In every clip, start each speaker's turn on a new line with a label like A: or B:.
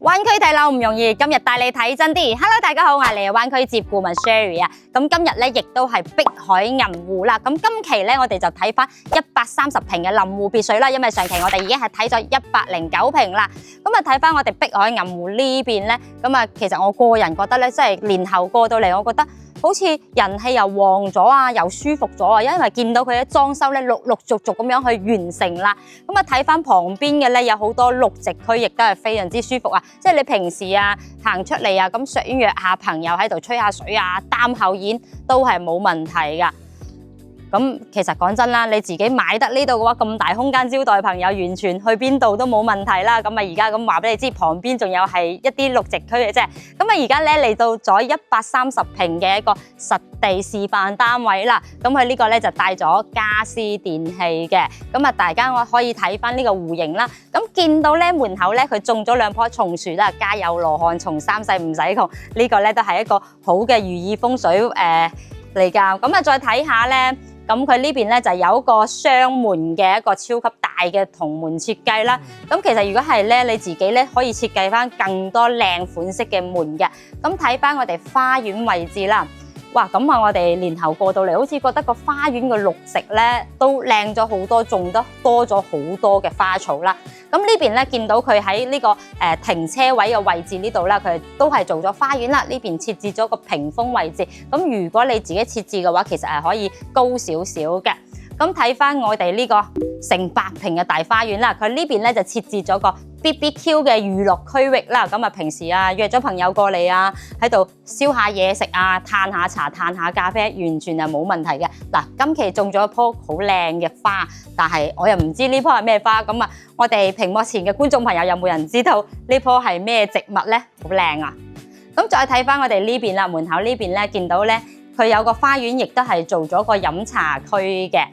A: 灣區睇樓唔容易，今日帶你睇真啲。Hello， 大家好，我係你嘅灣區置業顧問 Sherry 啊。咁今日咧亦都係碧海銀湖啦。咁今期咧我哋就睇翻130平嘅臨湖別墅啦。因為上期我哋已經係睇咗109平啦。咁啊睇翻我哋碧海銀湖呢邊咧，咁啊其實我個人覺得咧，即係年後過到嚟，我覺得好似人氣又旺咗啊，又舒服咗啊，因為見到佢嘅裝修咧陸續咁樣去完成啦。咁啊睇翻旁邊嘅咧有好多綠植區，亦都係非常之舒服啊！即係你平時啊行出嚟啊，咁想約下朋友喺度吹下水啊，擔後煙都係冇問題噶。咁其實講真啦，你自己買得呢度嘅話，咁大空間招待朋友，完全去邊度都冇問題啦。咁啊而家咁話俾你知，旁邊仲有係一啲綠植區嘅啫。咁啊而家咧嚟到咗130平嘅一個實地示範單位啦。咁佢呢個咧就帶咗家私電器嘅。咁啊大家可以睇翻呢個戶型啦。咁見到咧門口咧佢種咗2棵松樹啦，家有羅漢松，三世唔使窮。呢個咧都係一個好嘅寓意風水嚟㗎。咁啊再睇下咧。咁佢呢邊咧就有一個雙門嘅一個超級大嘅銅門設計啦。咁其實如果係咧你自己咧可以設計翻更多靚款式嘅門嘅。咁睇翻我哋花園位置啦。哇！咁啊我哋年頭過到嚟，好似覺得個花園嘅綠植咧都靚咗好多，種得多咗好多嘅花草啦。咁呢邊咧見到佢喺呢個停車位嘅位置呢度啦，佢都係做咗花園啦。呢邊設置咗個屏風位置。咁如果你自己設置嘅話，其實係可以高少少嘅。咁睇翻我哋呢個成100平嘅大花園啦，佢呢邊咧就設置咗個 BBQ 嘅娛樂區域啦。咁啊平時啊約咗朋友過嚟啊，喺度燒下嘢食啊，嘆下茶，嘆下咖啡，完全係冇問題嘅。嗱，今期種咗一棵好靚嘅花，但係我又唔知呢棵係咩花。咁啊，我哋屏幕前嘅觀眾朋友有冇人知道呢棵係咩植物咧？好靚啊！咁再睇翻我哋呢邊啦，門口呢邊咧見到咧，佢有個花園，亦都係做咗個飲茶區嘅。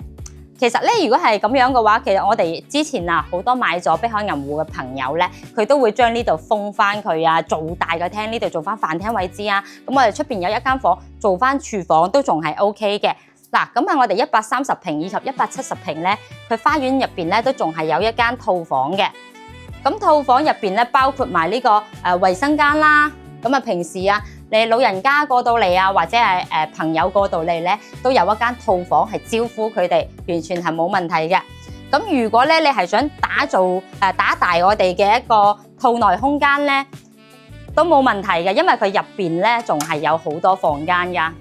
A: 其實咧，如果係咁樣嘅話，其實我哋之前啊好多買咗碧海銀湖嘅朋友咧，佢都會將呢度封翻佢啊，做大個廳，呢度做翻飯廳位置啊。咁我哋出邊有一間房做翻廚房都仲係 OK 嘅。嗱，咁啊我哋130平以及170平咧，佢花園入邊咧都仲係有一間套房嘅。咁套房入邊咧包括埋呢個衛生間啦。咁啊平時啊你老人家過到嚟啊，或者係朋友過到嚟咧，都有一間套房係招呼佢哋，完全係冇問題嘅。咁如果咧你係想打大我哋嘅一個套內空間咧，都冇問題嘅，因為佢入邊咧仲係有好多房間噶。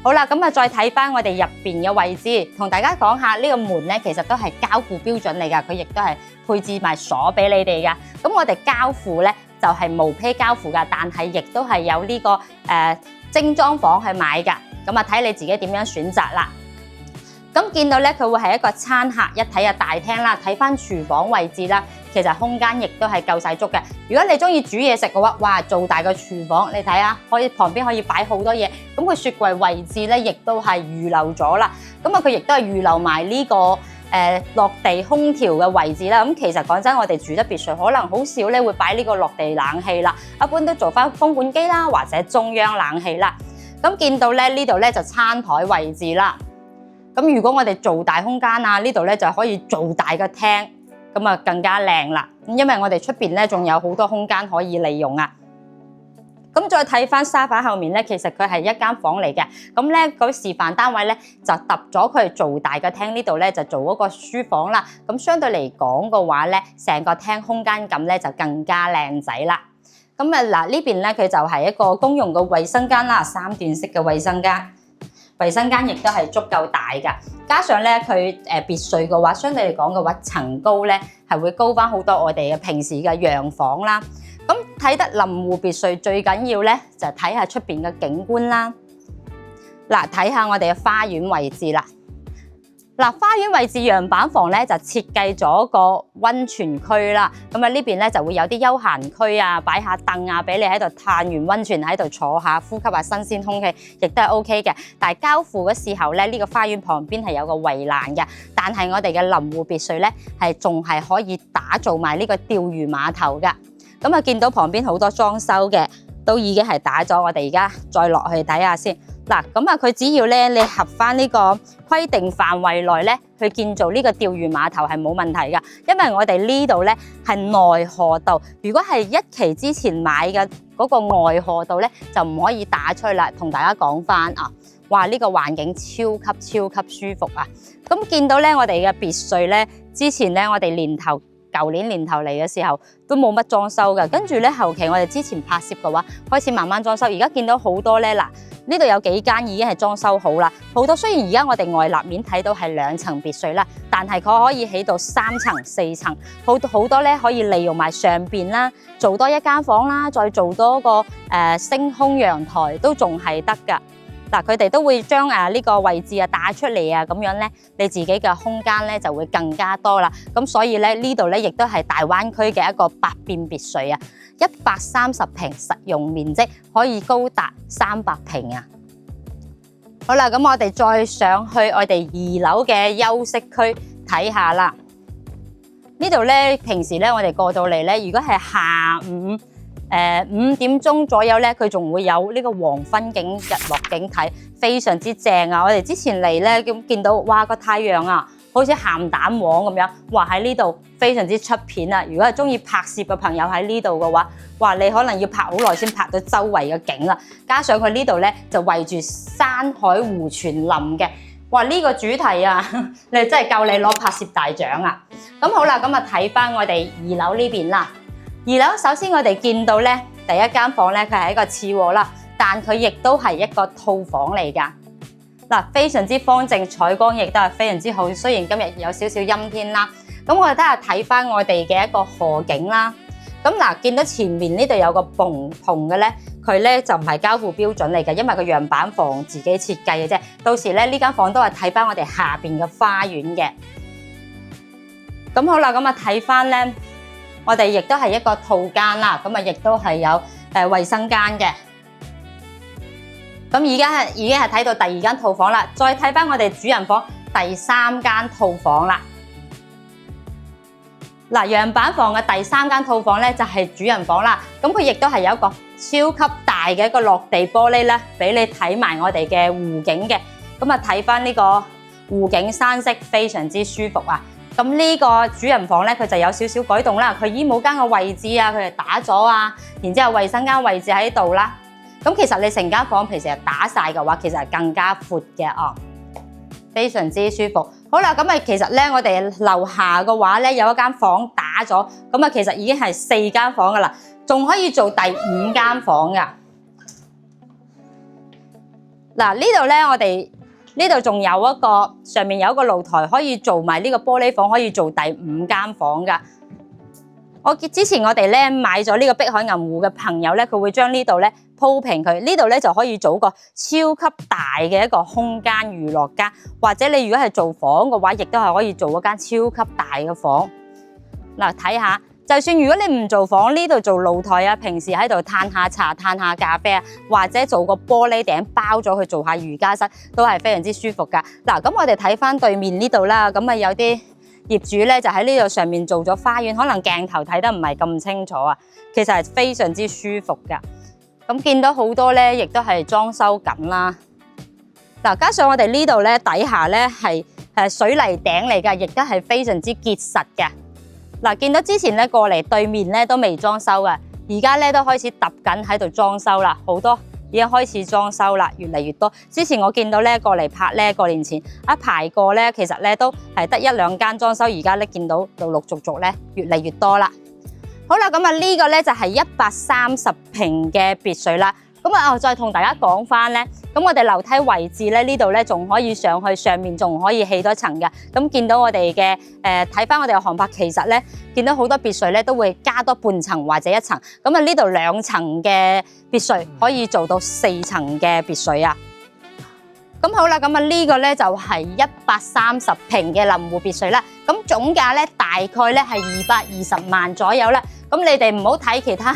A: 好啦，咁啊再睇翻我哋入邊嘅位置，同大家講下呢個門咧，其實都係交付標準嚟噶，佢亦都係配置埋鎖俾你哋噶。咁我哋交付咧就係無坯交付噶，但係亦都係有呢個精裝房去買噶。咁啊睇你自己點樣選擇啦。咁見到咧佢會係一個餐客一體嘅大廳啦，睇翻廚房位置啦，其實空間亦都係夠晒足嘅。如果你中意煮嘢食嘅話，哇，做大個廚房，你睇下，旁邊可以擺好多嘢。咁佢雪櫃位置咧，亦都係預留咗啦。咁啊，佢亦都係預留埋呢個落地空調嘅位置啦。咁其實講真，我哋住得別墅，可能好少咧會擺呢個落地冷氣啦，一般都做翻風管機啦，或者中央冷氣啦。咁見到咧呢度咧就餐台位置啦。咁如果我哋做大空間啊，呢度咧就可以做大個廳，咁啊更加靚啦。因為我哋出邊咧仲有好多空間可以利用啊。咁再睇翻沙發後面咧，其實佢係一間房嚟嘅。咁咧嗰示範單位咧就揼咗佢做大個廳，呢度咧就做嗰個書房啦。咁相對嚟講嘅話咧，成個廳空間感咧就更加靚仔啦。咁啊嗱，呢邊咧佢就係一個公用嘅衛生間啦，3段式嘅衛生間。衛生間亦都係足夠大㗎，加上咧佢別墅嘅話，相對嚟講嘅話，層高咧係會高翻好多我哋嘅平時嘅洋房啦。咁睇得臨湖別墅最緊要咧，就睇下出邊嘅景觀啦。嗱，睇下我哋嘅花園位置啦。嗱，花園位置樣板房咧就設計咗個溫泉區啦。咁啊呢邊咧就會有啲休閒區啊，擺下凳啊，俾你喺度嘆完溫泉喺度坐下，呼吸下新鮮空氣，亦都係 OK 嘅。但係交付嘅時候咧，呢個花園旁邊係有個圍欄嘅。但係我哋嘅臨湖別墅咧係仲係可以打造埋呢個釣魚碼頭㗎。咁啊見到旁邊好多裝修嘅，都已經係打咗。我哋而家再落去睇下先。嗱，咁啊，佢只要咧你合翻呢個規定範圍內咧去建造呢個釣魚碼頭係冇問題㗎，因為我哋呢度咧係內河道，如果係一期之前買嘅嗰個外河道咧就唔可以打出去啦。同大家講翻啊，哇！呢個環境超級舒服啊！咁見到咧我哋嘅別墅咧，之前咧我哋舊年年頭嚟嘅時候都冇乜裝修㗎，跟住咧後期我哋之前拍攝嘅話開始慢慢裝修，而家見到好多咧嗱。呢度有幾間已經係裝修好啦，好多雖然而家我哋外立面睇到係2層別墅啦，但係佢可以起到3層、4層，好多咧可以利用埋上邊啦，做多一間房啦，再做多個星空陽台都仲係得㗎。嗱，佢哋都會將呢個位置打出嚟啊，咁樣咧你自己嘅空間咧就會更加多啦。咁所以咧呢度咧亦都係大灣區嘅一個百變別墅啊，130平實用面積可以高達300平啊。好啦，咁我哋再上去我哋2樓嘅休息區睇下啦。呢度咧平時咧我哋過到嚟咧，如果係下午5點鐘左右咧，佢仲會有呢個黃昏景、日落景睇，非常之正啊！我哋之前嚟咧咁見到，哇個太陽啊，好似鹹蛋黃咁樣，哇喺呢度非常之出片啊！如果係中意拍攝嘅朋友喺呢度嘅話，哇你可能要拍好耐先拍到周圍嘅景啦。加上佢呢度咧就圍住山海湖全林嘅，哇呢個主題啊，你真係夠你攞拍攝大獎啊！咁好啦，咁啊睇翻我哋2樓呢邊啦。2樓首先我哋見到咧，第一間房咧佢係一個次臥啦，但佢亦都係一個套房嚟㗎。嗱，非常之方正，採光亦都係非常之好。雖然今日有少少陰天啦，咁我哋睇翻我哋嘅一個河景啦。咁嗱，見到前面呢度有個棚嘅咧，佢咧就唔係交付標準嚟嘅，因為個樣板房自己設計嘅啫。到時咧呢間房都係睇翻我哋下邊嘅花園嘅。咁好啦，咁啊睇翻咧。我哋亦都係一個套間啦，咁啊亦都係有衛生間嘅。咁而家已經係睇到第2間套房啦，再睇翻我哋主人房第3間套房啦。嗱，樣板房嘅第3間套房咧就係主人房啦。咁佢亦都係有一個超級大嘅一個落地玻璃咧，俾你睇埋我哋嘅湖景嘅。咁啊睇翻呢個湖景山色，非常之舒服啊！咁呢個主人房咧，佢就有少少改動啦。佢衣帽間嘅位置啊，佢係打咗啊，然之後衛生間位置喺度啦。咁其實你成間房平時係打晒嘅話，其實係更加闊嘅哦，非常之舒服。好啦，咁啊其實咧，我哋樓下嘅話咧有一間房打咗，咁啊其實已經係4間房噶啦，仲可以做第5間房噶。嗱，呢度咧我哋。呢度仲有一個上面有一個露台，可以做埋呢個玻璃房，可以做第5間房噶。之前我哋咧買咗呢個碧海銀湖嘅朋友咧，佢會將呢度咧鋪平佢，呢度咧就可以做個超級大嘅一個空間娛樂間，或者你如果係做房嘅話，亦都係可以做一間超級大嘅房。嗱，睇下。就算如果你唔做房，呢度做露台啊，平時喺度嘆下茶、嘆下咖啡啊，或者做個玻璃頂包咗去做下瑜伽室，都係非常之舒服噶。嗱，咁我哋睇翻對面呢度啦，咁啊有啲業主咧就喺呢度上面做咗花園，可能鏡頭睇得唔係咁清楚啊，其實係非常之舒服噶。咁見到好多咧，亦都係裝修緊啦。嗱，加上我哋呢度咧底下咧係水泥頂嚟噶，亦都係非常之結實嘅。嗱，見到之前咧過嚟對面咧都未裝修嘅，而家咧都開始揼緊喺度裝修啦，好多已經開始裝修啦，越嚟越多。之前我見到咧過嚟拍咧，過年前一排過咧，其實咧都係得1、2間裝修，而家咧見到陸陸續續咧越嚟越多啦。好啦，咁啊呢個咧就係130平嘅別墅啦。咁啊，我再同大家講翻咧，咁我哋樓梯位置咧，呢度咧仲可以上去，上面仲可以起多層嘅。咁見到我哋嘅睇翻我哋嘅航拍，其實咧見到好多別墅咧都會加多半層或者1層。咁啊呢度2層嘅別墅可以做到4層嘅別墅啊。咁好啦，咁啊呢個咧就係130平嘅臨湖別墅啦。咁總價咧大概咧係220萬左右啦。咁你哋唔好睇其他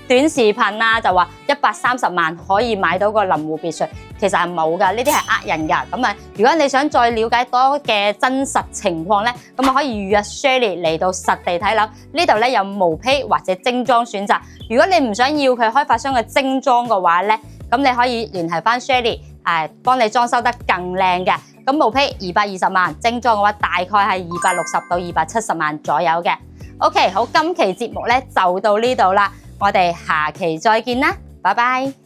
A: 短視頻啊，就話130萬可以買到個臨湖別墅，其實係冇噶，呢啲係呃人噶。咁啊，如果你想再了解多嘅真實情況咧，咁啊可以預約 Shirley 嚟到實地睇樓。呢度咧有毛坯或者精裝選擇。如果你唔想要佢開發商嘅精裝嘅話咧，咁你可以聯繫翻 Shirley。幫你裝修得更靚嘅。咁毛坯220萬，精裝嘅話大概係260到270萬左右嘅。OK， 好，今期節目咧就到呢度啦，我哋下期再見啦，拜拜。